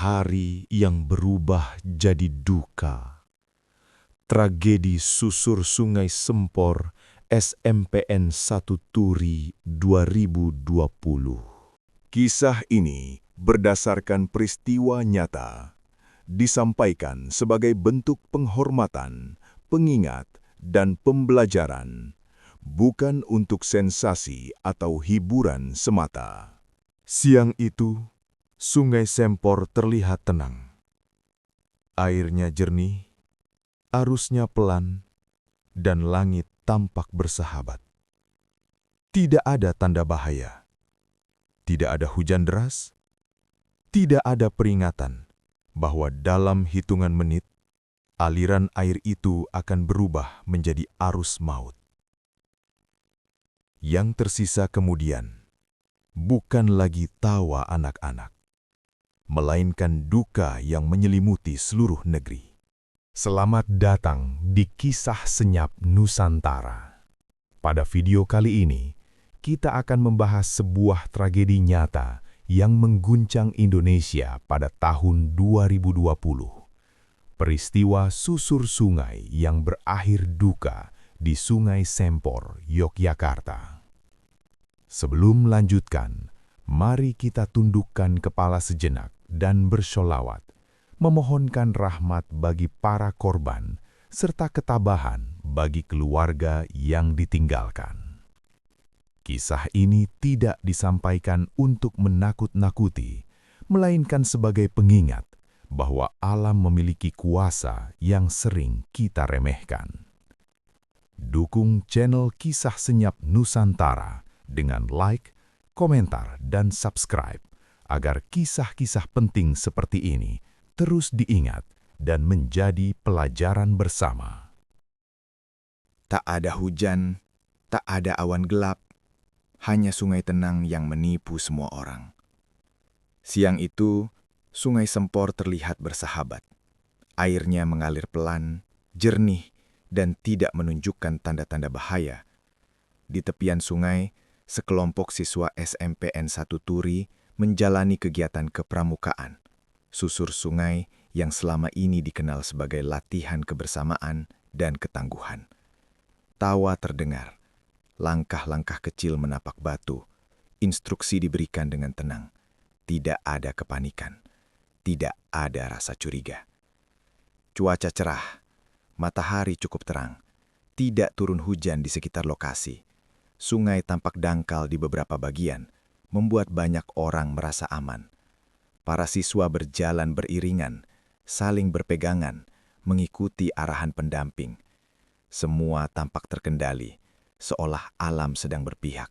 hari yang berubah jadi duka. Tragedi susur Sungai Sempor SMPN 1 Turi 2020. Kisah ini berdasarkan peristiwa nyata, disampaikan sebagai bentuk penghormatan, pengingat, dan pembelajaran, bukan untuk sensasi atau hiburan semata. Siang itu, Sungai Sempor terlihat tenang. Airnya jernih, arusnya pelan, dan langit tampak bersahabat. Tidak ada tanda bahaya. Tidak ada hujan deras. Tidak ada peringatan bahwa dalam hitungan menit, aliran air itu akan berubah menjadi arus maut. Yang tersisa kemudian bukan lagi tawa anak-anak, melainkan duka yang menyelimuti seluruh negeri. Selamat datang di Kisah Senyap Nusantara. Pada video kali ini, kita akan membahas sebuah tragedi nyata yang mengguncang Indonesia pada tahun 2020. Peristiwa susur sungai yang berakhir duka di Sungai Sempor, Yogyakarta. Sebelum melanjutkan, mari kita tundukkan kepala sejenak dan bersholawat, memohonkan rahmat bagi para korban, serta ketabahan bagi keluarga yang ditinggalkan. Kisah ini tidak disampaikan untuk menakut-nakuti, melainkan sebagai pengingat bahwa alam memiliki kuasa yang sering kita remehkan. Dukung channel Kisah Senyap Nusantara dengan like, komentar, dan subscribe agar kisah-kisah penting seperti ini terus diingat dan menjadi pelajaran bersama. Tak ada hujan, tak ada awan gelap, hanya sungai tenang yang menipu semua orang. Siang itu, Sungai Sempor terlihat bersahabat. Airnya mengalir pelan, jernih, dan tidak menunjukkan tanda-tanda bahaya. Di tepian sungai, sekelompok siswa SMPN 1 Turi menjalani kegiatan kepramukaan. Susur sungai yang selama ini dikenal sebagai latihan kebersamaan dan ketangguhan. Tawa terdengar, langkah-langkah kecil menapak batu, instruksi diberikan dengan tenang. Tidak ada kepanikan, tidak ada rasa curiga. Cuaca cerah, matahari cukup terang, tidak turun hujan di sekitar lokasi. Sungai tampak dangkal di beberapa bagian, membuat banyak orang merasa aman. Para siswa berjalan beriringan, saling berpegangan, mengikuti arahan pendamping. Semua tampak terkendali, seolah alam sedang berpihak.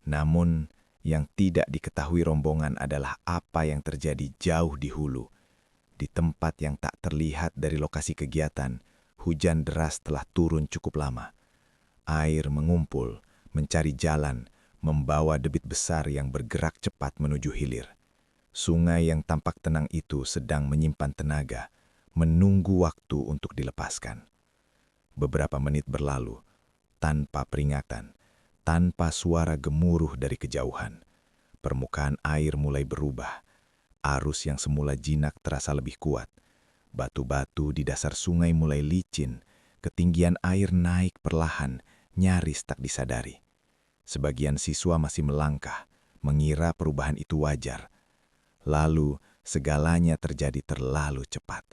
Namun, yang tidak diketahui rombongan adalah apa yang terjadi jauh di hulu. Di tempat yang tak terlihat dari lokasi kegiatan, hujan deras telah turun cukup lama. Air mengumpul, mencari jalan, membawa debit besar yang bergerak cepat menuju hilir. Sungai yang tampak tenang itu sedang menyimpan tenaga, menunggu waktu untuk dilepaskan. Beberapa menit berlalu, tanpa peringatan, tanpa suara gemuruh dari kejauhan. Permukaan air mulai berubah. Arus yang semula jinak terasa lebih kuat. Batu-batu di dasar sungai mulai licin. Ketinggian air naik perlahan, nyaris tak disadari. Sebagian siswa masih melangkah, mengira perubahan itu wajar. Lalu, segalanya terjadi terlalu cepat.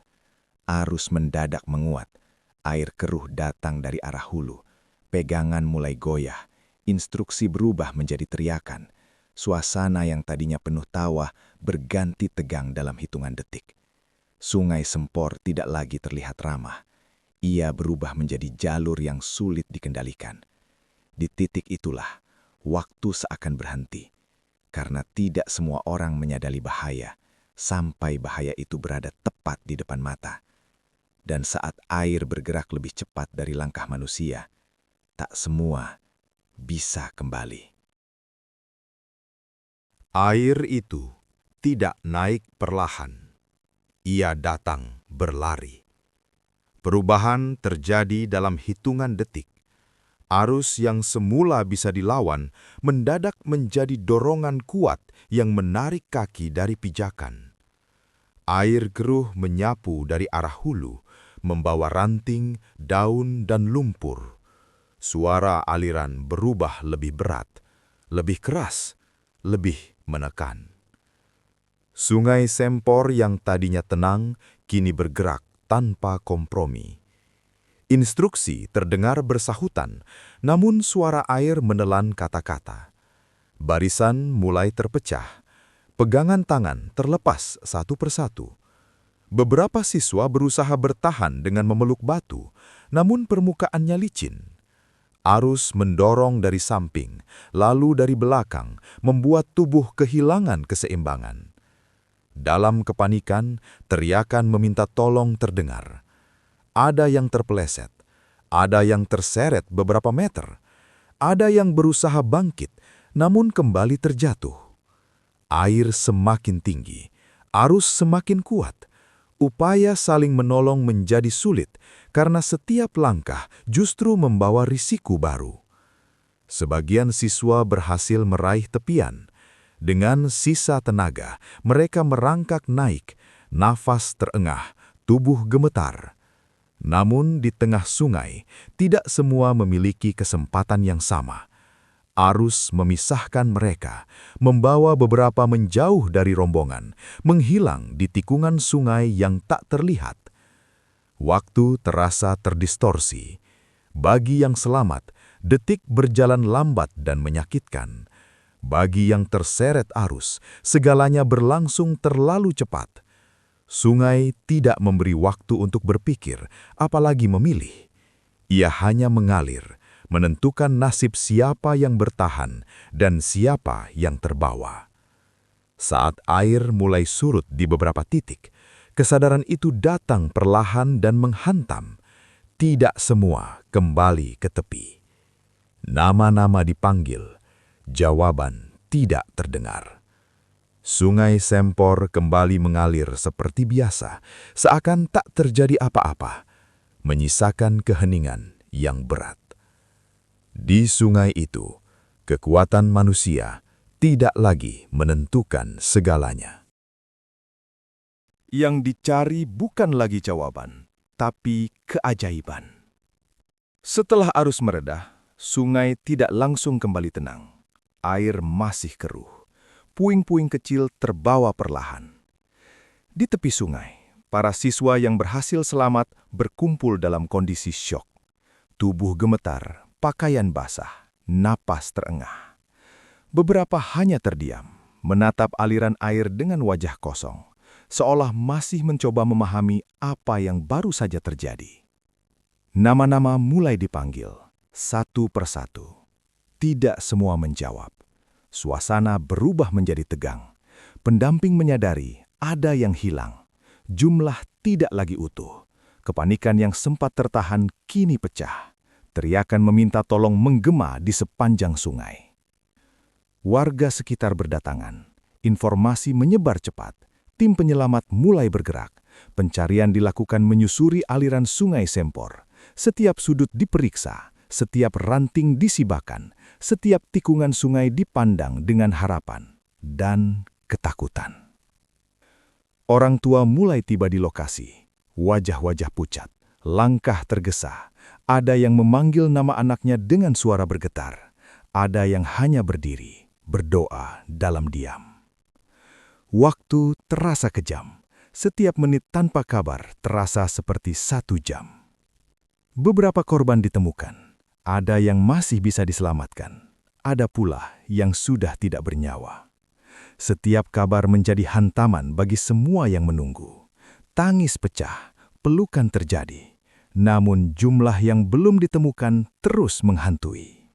Arus mendadak menguat. Air keruh datang dari arah hulu. Pegangan mulai goyah. Instruksi berubah menjadi teriakan. Suasana yang tadinya penuh tawa berganti tegang dalam hitungan detik. Sungai Sempor tidak lagi terlihat ramah. Ia berubah menjadi jalur yang sulit dikendalikan. Di titik itulah, waktu seakan berhenti. Karena tidak semua orang menyadari bahaya, sampai bahaya itu berada tepat di depan mata. Dan saat air bergerak lebih cepat dari langkah manusia, tak semua bisa kembali. Air itu tidak naik perlahan. Ia datang berlari. Perubahan terjadi dalam hitungan detik. Arus yang semula bisa dilawan mendadak menjadi dorongan kuat yang menarik kaki dari pijakan. Air keruh menyapu dari arah hulu, membawa ranting, daun, dan lumpur. Suara aliran berubah lebih berat, lebih keras, lebih menekan. Sungai Sempor yang tadinya tenang, kini bergerak tanpa kompromi. Instruksi terdengar bersahutan, namun suara air menelan kata-kata. Barisan mulai terpecah, pegangan tangan terlepas satu persatu. Beberapa siswa berusaha bertahan dengan memeluk batu, namun permukaannya licin. Arus mendorong dari samping, lalu dari belakang, membuat tubuh kehilangan keseimbangan. Dalam kepanikan, teriakan meminta tolong terdengar. Ada yang terpeleset, ada yang terseret beberapa meter, ada yang berusaha bangkit, namun kembali terjatuh. Air semakin tinggi, arus semakin kuat. Upaya saling menolong menjadi sulit karena setiap langkah justru membawa risiko baru. Sebagian siswa berhasil meraih tepian. Dengan sisa tenaga, mereka merangkak naik, nafas terengah, tubuh gemetar. Namun di tengah sungai, tidak semua memiliki kesempatan yang sama. Arus memisahkan mereka, membawa beberapa menjauh dari rombongan, menghilang di tikungan sungai yang tak terlihat. Waktu terasa terdistorsi. Bagi yang selamat, detik berjalan lambat dan menyakitkan. Bagi yang terseret arus, segalanya berlangsung terlalu cepat. Sungai tidak memberi waktu untuk berpikir, apalagi memilih. Ia hanya mengalir, menentukan nasib siapa yang bertahan dan siapa yang terbawa. Saat air mulai surut di beberapa titik, kesadaran itu datang perlahan dan menghantam. Tidak semua kembali ke tepi. Nama-nama dipanggil, jawaban tidak terdengar. Sungai Sempor kembali mengalir seperti biasa, seakan tak terjadi apa-apa, menyisakan keheningan yang berat. Di sungai itu, kekuatan manusia tidak lagi menentukan segalanya. Yang dicari bukan lagi jawaban, tapi keajaiban. Setelah arus meredah, sungai tidak langsung kembali tenang. Air masih keruh. Puing-puing kecil terbawa perlahan. Di tepi sungai, para siswa yang berhasil selamat berkumpul dalam kondisi syok. Tubuh gemetar, pakaian basah, napas terengah. Beberapa hanya terdiam, menatap aliran air dengan wajah kosong, seolah masih mencoba memahami apa yang baru saja terjadi. Nama-nama mulai dipanggil, satu persatu. Tidak semua menjawab. Suasana berubah menjadi tegang. Pendamping menyadari ada yang hilang. Jumlah tidak lagi utuh. Kepanikan yang sempat tertahan kini pecah. Teriakan meminta tolong menggema di sepanjang sungai. Warga sekitar berdatangan. Informasi menyebar cepat. Tim penyelamat mulai bergerak. Pencarian dilakukan menyusuri aliran sungai Sempor. Setiap sudut diperiksa. Setiap ranting disibakan, setiap tikungan sungai dipandang dengan harapan dan ketakutan. Orang tua mulai tiba di lokasi, wajah-wajah pucat, langkah tergesa. Ada yang memanggil nama anaknya dengan suara bergetar, ada yang hanya berdiri, berdoa dalam diam. Waktu terasa kejam, setiap menit tanpa kabar terasa seperti 1 jam. Beberapa korban ditemukan. Ada yang masih bisa diselamatkan, ada pula yang sudah tidak bernyawa. Setiap kabar menjadi hantaman bagi semua yang menunggu. Tangis pecah, pelukan terjadi, namun jumlah yang belum ditemukan terus menghantui.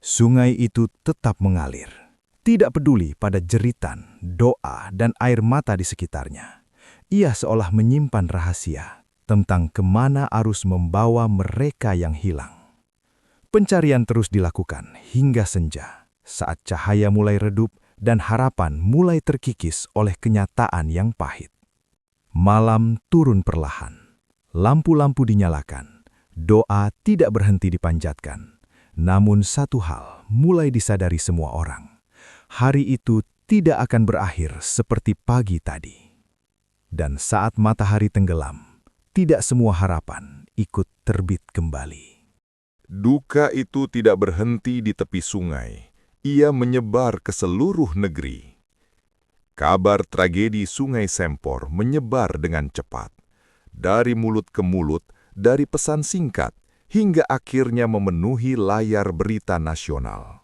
Sungai itu tetap mengalir, tidak peduli pada jeritan, doa, dan air mata di sekitarnya. Ia seolah menyimpan rahasia tentang kemana arus membawa mereka yang hilang. Pencarian terus dilakukan hingga senja, saat cahaya mulai redup dan harapan mulai terkikis oleh kenyataan yang pahit. Malam turun perlahan, lampu-lampu dinyalakan, doa tidak berhenti dipanjatkan. Namun satu hal mulai disadari semua orang, hari itu tidak akan berakhir seperti pagi tadi. Dan saat matahari tenggelam, tidak semua harapan ikut terbit kembali. Duka itu tidak berhenti di tepi sungai. Ia menyebar ke seluruh negeri. Kabar tragedi Sungai Sempor menyebar dengan cepat. Dari mulut ke mulut, dari pesan singkat, hingga akhirnya memenuhi layar berita nasional.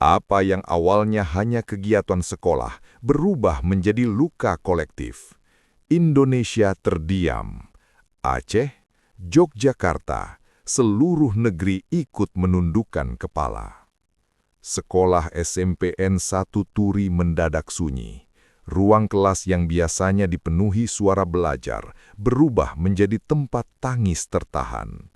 Apa yang awalnya hanya kegiatan sekolah berubah menjadi luka kolektif. Indonesia terdiam. Aceh, Yogyakarta, seluruh negeri ikut menundukkan kepala. Sekolah SMPN 1 Turi mendadak sunyi. Ruang kelas yang biasanya dipenuhi suara belajar berubah menjadi tempat tangis tertahan.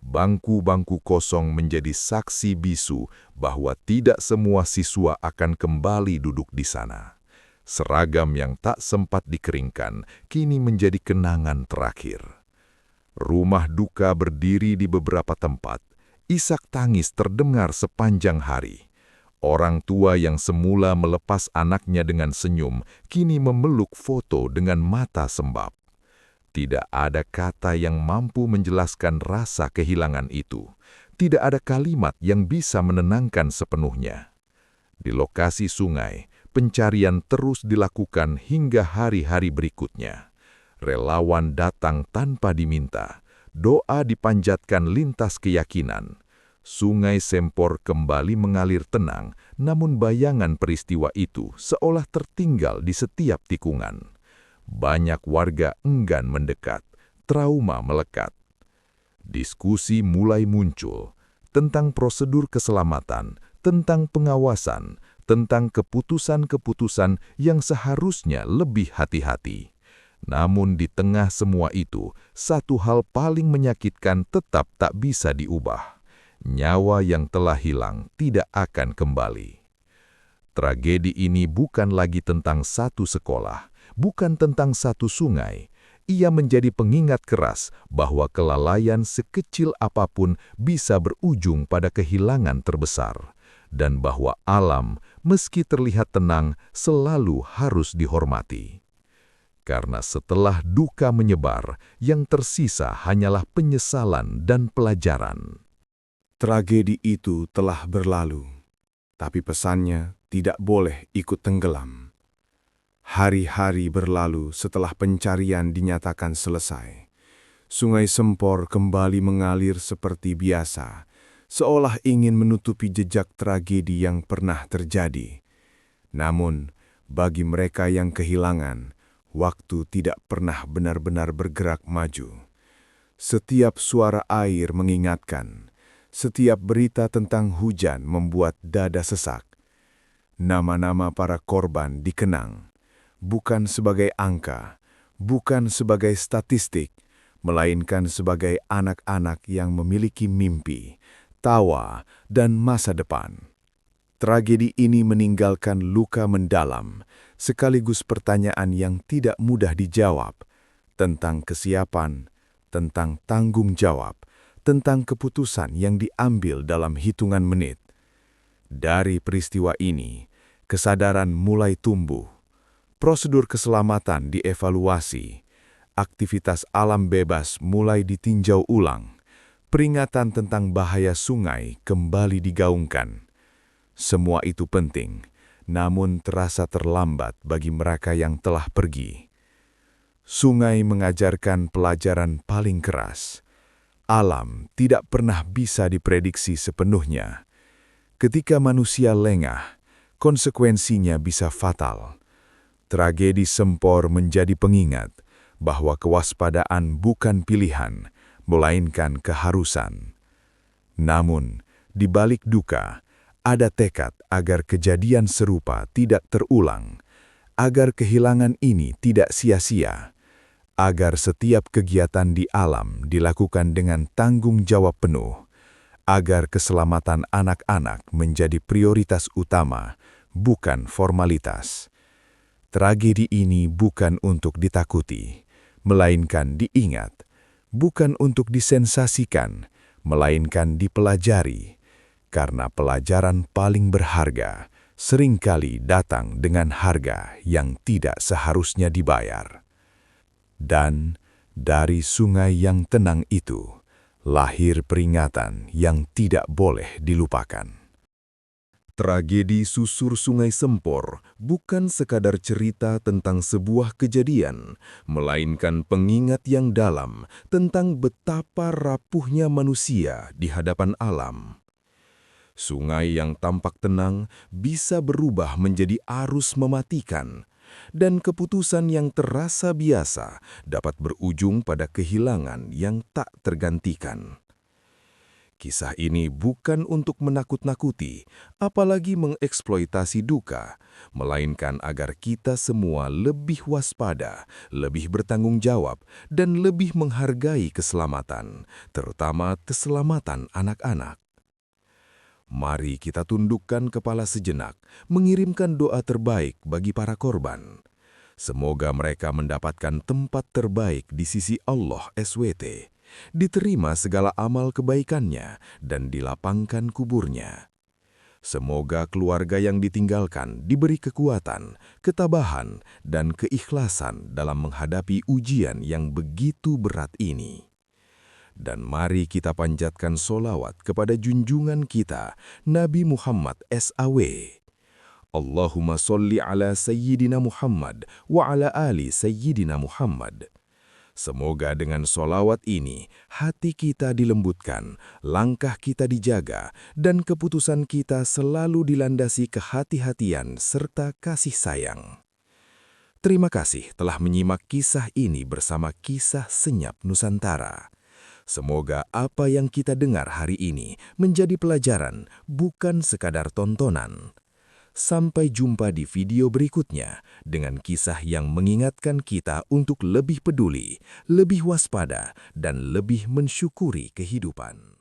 Bangku-bangku kosong menjadi saksi bisu bahwa tidak semua siswa akan kembali duduk di sana. Seragam yang tak sempat dikeringkan kini menjadi kenangan terakhir. Rumah duka berdiri di beberapa tempat. Isak tangis terdengar sepanjang hari. Orang tua yang semula melepas anaknya dengan senyum, kini memeluk foto dengan mata sembab. Tidak ada kata yang mampu menjelaskan rasa kehilangan itu. Tidak ada kalimat yang bisa menenangkan sepenuhnya. Di lokasi sungai, pencarian terus dilakukan hingga hari-hari berikutnya. Relawan datang tanpa diminta. Doa dipanjatkan lintas keyakinan. Sungai Sempor kembali mengalir tenang, namun bayangan peristiwa itu seolah tertinggal di setiap tikungan. Banyak warga enggan mendekat, trauma melekat. Diskusi mulai muncul tentang prosedur keselamatan, tentang pengawasan, tentang keputusan-keputusan yang seharusnya lebih hati-hati. Namun di tengah semua itu, satu hal paling menyakitkan tetap tak bisa diubah. Nyawa yang telah hilang tidak akan kembali. Tragedi ini bukan lagi tentang satu sekolah, bukan tentang satu sungai. Ia menjadi pengingat keras bahwa kelalaian sekecil apapun bisa berujung pada kehilangan terbesar, dan bahwa alam, meski terlihat tenang, selalu harus dihormati. Karena setelah duka menyebar, yang tersisa hanyalah penyesalan dan pelajaran. Tragedi itu telah berlalu, tapi pesannya tidak boleh ikut tenggelam. Hari-hari berlalu setelah pencarian dinyatakan selesai. Sungai Sempor kembali mengalir seperti biasa, seolah ingin menutupi jejak tragedi yang pernah terjadi. Namun, bagi mereka yang kehilangan, waktu tidak pernah benar-benar bergerak maju. Setiap suara air mengingatkan. Setiap berita tentang hujan membuat dada sesak. Nama-nama para korban dikenang, bukan sebagai angka, bukan sebagai statistik, melainkan sebagai anak-anak yang memiliki mimpi, tawa, dan masa depan. Tragedi ini meninggalkan luka mendalam, sekaligus pertanyaan yang tidak mudah dijawab, tentang kesiapan, tentang tanggung jawab, tentang keputusan yang diambil dalam hitungan menit. Dari peristiwa ini, kesadaran mulai tumbuh. Prosedur keselamatan dievaluasi. Aktivitas alam bebas mulai ditinjau ulang. Peringatan tentang bahaya sungai kembali digaungkan. Semua itu penting, namun terasa terlambat bagi mereka yang telah pergi. Sungai mengajarkan pelajaran paling keras. Alam tidak pernah bisa diprediksi sepenuhnya. Ketika manusia lengah, konsekuensinya bisa fatal. Tragedi Sempor menjadi pengingat bahwa kewaspadaan bukan pilihan, melainkan keharusan. Namun, di balik duka, ada tekad agar kejadian serupa tidak terulang, agar kehilangan ini tidak sia-sia, agar setiap kegiatan di alam dilakukan dengan tanggung jawab penuh, agar keselamatan anak-anak menjadi prioritas utama, bukan formalitas. Tragedi ini bukan untuk ditakuti, melainkan diingat, bukan untuk disensasikan, melainkan dipelajari, karena pelajaran paling berharga seringkali datang dengan harga yang tidak seharusnya dibayar. Dan dari sungai yang tenang itu, lahir peringatan yang tidak boleh dilupakan. Tragedi susur Sungai Sempor bukan sekadar cerita tentang sebuah kejadian, melainkan pengingat yang dalam tentang betapa rapuhnya manusia di hadapan alam. Sungai yang tampak tenang bisa berubah menjadi arus mematikan, dan keputusan yang terasa biasa dapat berujung pada kehilangan yang tak tergantikan. Kisah ini bukan untuk menakut-nakuti, apalagi mengeksploitasi duka, melainkan agar kita semua lebih waspada, lebih bertanggung jawab, dan lebih menghargai keselamatan, terutama keselamatan anak-anak. Mari kita tundukkan kepala sejenak, mengirimkan doa terbaik bagi para korban. Semoga mereka mendapatkan tempat terbaik di sisi Allah SWT, diterima segala amal kebaikannya, dan dilapangkan kuburnya. Semoga keluarga yang ditinggalkan diberi kekuatan, ketabahan, dan keikhlasan dalam menghadapi ujian yang begitu berat ini. Dan mari kita panjatkan solawat kepada junjungan kita, Nabi Muhammad SAW. Allahumma sholli ala Sayyidina Muhammad wa ala ali Sayyidina Muhammad. Semoga dengan solawat ini, hati kita dilembutkan, langkah kita dijaga, dan keputusan kita selalu dilandasi kehati-hatian serta kasih sayang. Terima kasih telah menyimak kisah ini bersama Kisah Senyap Nusantara. Semoga apa yang kita dengar hari ini menjadi pelajaran, bukan sekadar tontonan. Sampai jumpa di video berikutnya dengan kisah yang mengingatkan kita untuk lebih peduli, lebih waspada, dan lebih mensyukuri kehidupan.